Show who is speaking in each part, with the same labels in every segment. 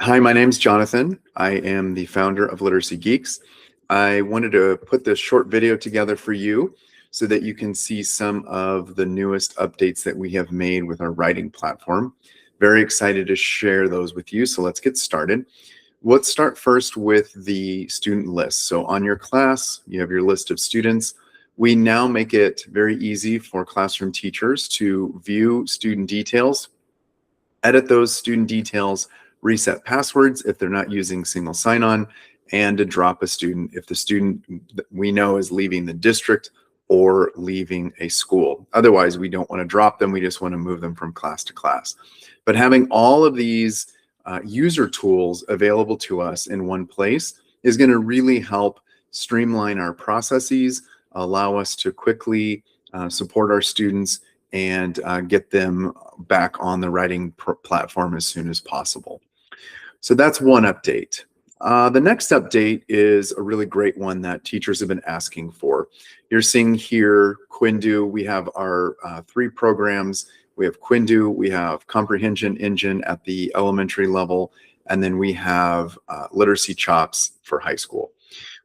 Speaker 1: Hi, my name's Jonathan. I am the founder of Literacy Geeks. I wanted to put this short video together for you so that you can see some of the newest updates that we have made with our writing platform. Very excited to share those with you, so let's get started. Let's start first with the student list. So on your class, you have your list of students. We now make it very easy for classroom teachers to view student details, edit those student details, reset passwords if they're not using single sign-on, and to drop a student if the student that we know is leaving the district or leaving a school. Otherwise, we don't want to drop them. We just want to move them from class to class. But having all of these user tools available to us in one place is going to really help streamline our processes, allow us to quickly support our students and get them back on the writing platform as soon as possible. So that's one update. The next update is a really great one that teachers have been asking for. You're seeing here Quindu. We have our 3 programs. We have Quindu, we have Comprehension Engine at the elementary level, and then we have Literacy Chops for high school.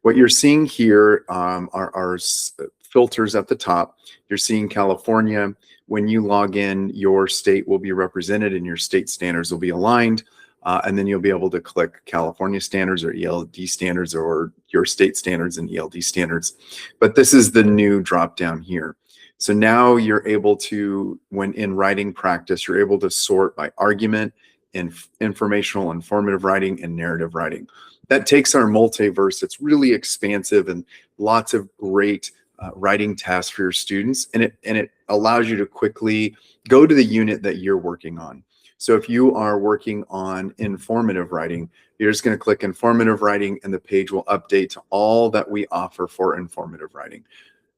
Speaker 1: What you're seeing here are our filters at the top. You're seeing California. When you log in, your state will be represented and your state standards will be aligned. And then you'll be able to click California standards or ELD standards or your state standards and ELD standards. But this is the new drop down here. So now you're able to, when in writing practice, you're able to sort by argument, informational, informative writing, and narrative writing. That takes our multiverse. It's really expansive and lots of great writing tasks for your students. And it allows you to quickly go to the unit that you're working on. So if you are working on informative writing, you're just going to click informative writing and the page will update to all that we offer for informative writing.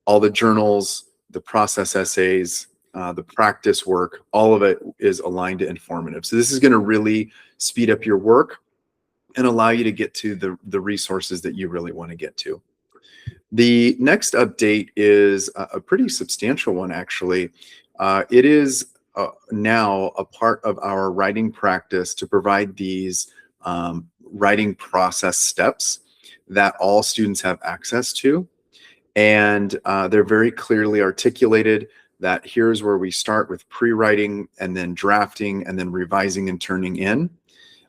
Speaker 1: All the journals, the process essays, the practice work, all of it is aligned to informative. So this is going to really speed up your work and allow you to get to the resources that you really want to get to. The next update is a pretty substantial one, actually. It is now a part of our writing practice to provide these writing process steps that all students have access to. And they're very clearly articulated that here's where we start with pre-writing and then drafting and then revising and turning in,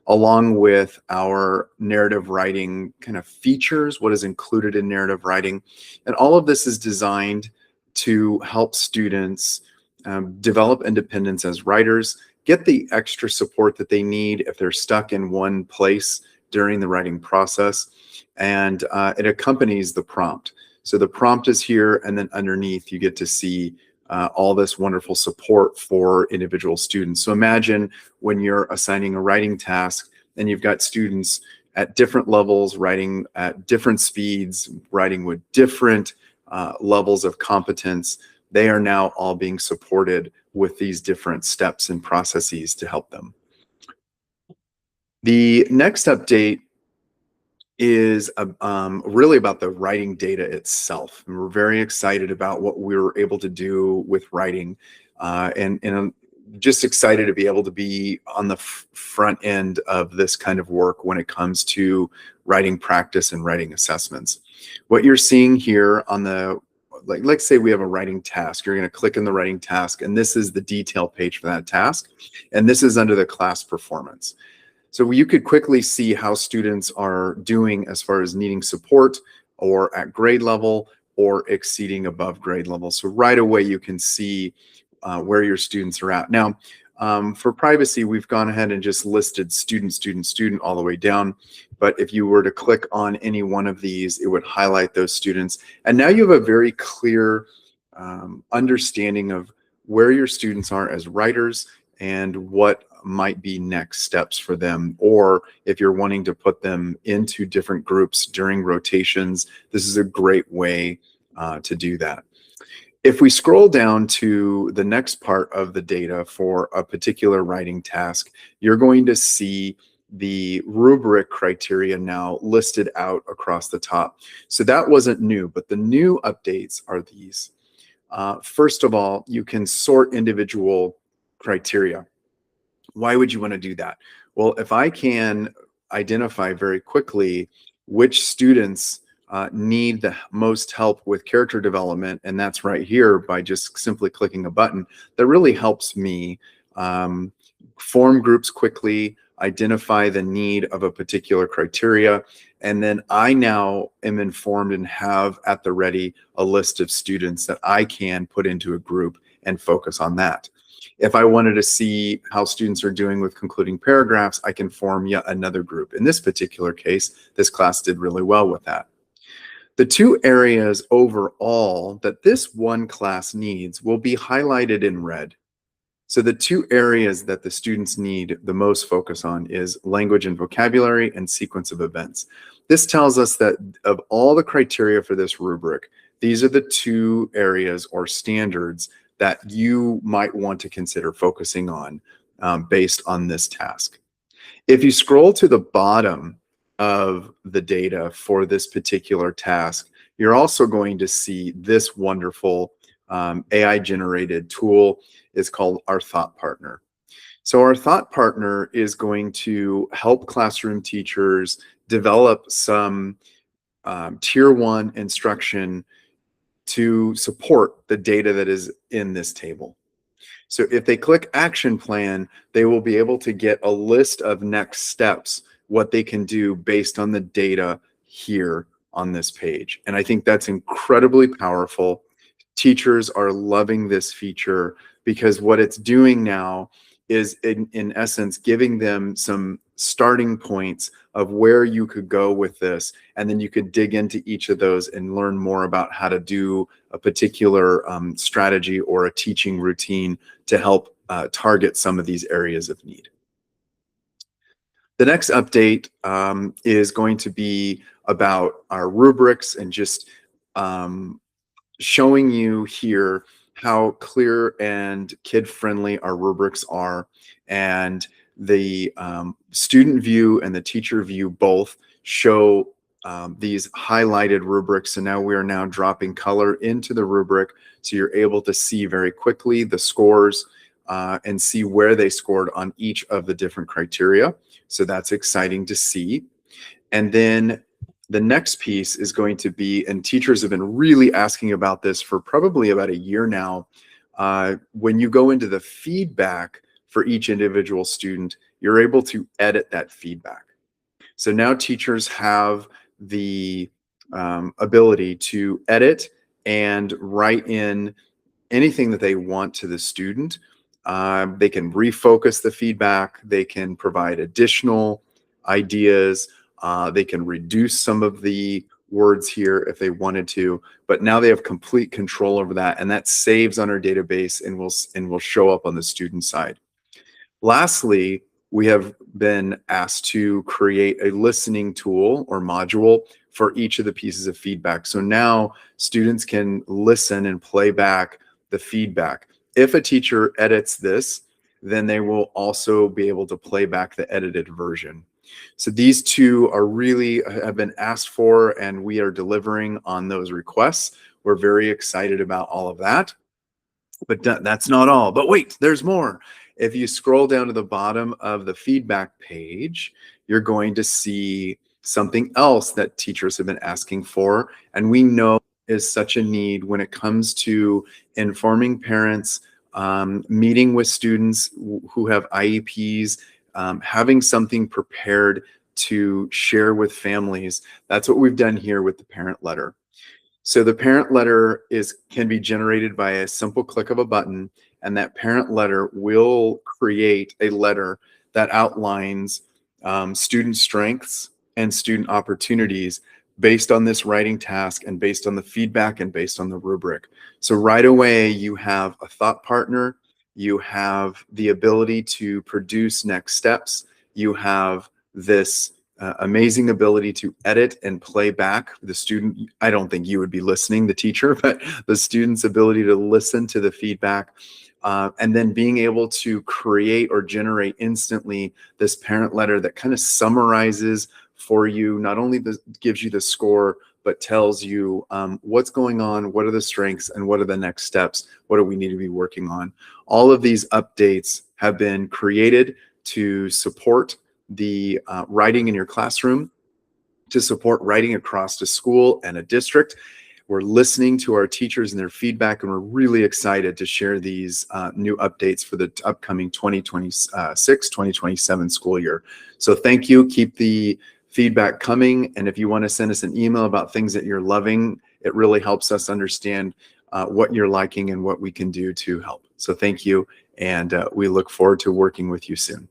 Speaker 1: along with our narrative writing kind of features, what is included in narrative writing. And all of this is designed to help students develop independence as writers, get the extra support that they need if they're stuck in one place during the writing process, and it accompanies the prompt. So the prompt is here, and then underneath you get to see all this wonderful support for individual students. So imagine when you're assigning a writing task and you've got students at different levels, writing at different speeds, writing with different levels of competence. They are now all being supported with these different steps and processes to help them. The next update is really about the writing data itself. And we're very excited about what we were able to do with writing, and I'm just excited to be able to be on the front end of this kind of work when it comes to writing practice and writing assessments. What you're seeing here on the, let's say we have a writing task. You're going to click in the writing task, and this is the detail page for that task. And this is under the class performance. So you could quickly see how students are doing as far as needing support or at grade level or exceeding above grade level. So right away you can see where your students are at. Now, for privacy, we've gone ahead and just listed student, student, student all the way down. But if you were to click on any one of these, it would highlight those students. And now you have a very clear understanding of where your students are as writers and what might be next steps for them, or if you're wanting to put them into different groups during rotations, this is a great way to do that. If we scroll down to the next part of the data for a particular writing task, you're going to see the rubric criteria now listed out across the top. So that wasn't new, but the new updates are these. First of all, you can sort individual criteria. Why would you want to do that? Well, if I can identify very quickly which students need the most help with character development, and that's right here by just simply clicking a button, that really helps me um, form groups quickly, identify the need of a particular criteria, and then I now am informed and have at the ready a list of students that I can put into a group and focus on that. If I wanted to see how students are doing with concluding paragraphs, I can form yet another group. In this particular case, this class did really well with that. The two areas overall that this one class needs will be highlighted in red. So the two areas that the students need the most focus on is language and vocabulary and sequence of events. This tells us that of all the criteria for this rubric, these are the two areas or standards that you might want to consider focusing on based on this task. If you scroll to the bottom of the data for this particular task, you're also going to see this wonderful AI-generated tool. Is called our Thought Partner. So our Thought Partner is going to help classroom teachers develop some tier 1 instruction to support the data that is in this table. So if they click Action Plan, they will be able to get a list of next steps, what they can do based on the data here on this page. And I think that's incredibly powerful. Teachers are loving this feature because what it's doing now is in essence giving them some starting points of where you could go with this, and then you could dig into each of those and learn more about how to do a particular strategy or a teaching routine to help target some of these areas of need. The next update is going to be about our rubrics and just showing you here how clear and kid-friendly our rubrics are, and the student view and the teacher view both show these highlighted rubrics. So now we are now dropping color into the rubric, so you're able to see very quickly the scores and see where they scored on each of the different criteria. So that's exciting to see. And then the next piece is going to be, and teachers have been really asking about this for probably about a year now, when you go into the feedback for each individual student, you're able to edit that feedback. So now teachers have the ability to edit and write in anything that they want to the student. They can refocus the feedback. They can provide additional ideas. They can reduce some of the words here if they wanted to, but now they have complete control over that, and that saves on our database and will show up on the student side. Lastly, we have been asked to create a listening tool or module for each of the pieces of feedback. So now students can listen and play back the feedback. If a teacher edits this, then they will also be able to play back the edited version. So these two are really have been asked for, and we are delivering on those requests. We're very excited about all of that. But that's not all. But wait, there's more. If you scroll down to the bottom of the feedback page, you're going to see something else that teachers have been asking for, and we know is such a need when it comes to informing parents, meeting with students who have IEPs, having something prepared to share with families. That's what we've done here with the parent letter. So the parent letter can be generated by a simple click of a button, and that parent letter will create a letter that outlines student strengths and student opportunities based on this writing task and based on the feedback and based on the rubric. So right away, you have a thought partner, you have the ability to produce next steps, you have this amazing ability to edit and play back the student. I don't think you would be listening, the teacher, but the student's ability to listen to the feedback, and then being able to create or generate instantly this parent letter that kind of summarizes for you, not only gives you the score, but tells you what's going on, what are the strengths, and what are the next steps, what do we need to be working on. All of these updates have been created to support the writing in your classroom, to support writing across a school and a district. We're listening to our teachers and their feedback, and we're really excited to share these new updates for the upcoming 2026-2027 school year. So thank you. Keep the feedback coming. And if you want to send us an email about things that you're loving, it really helps us understand what you're liking and what we can do to help. So thank you. And we look forward to working with you soon.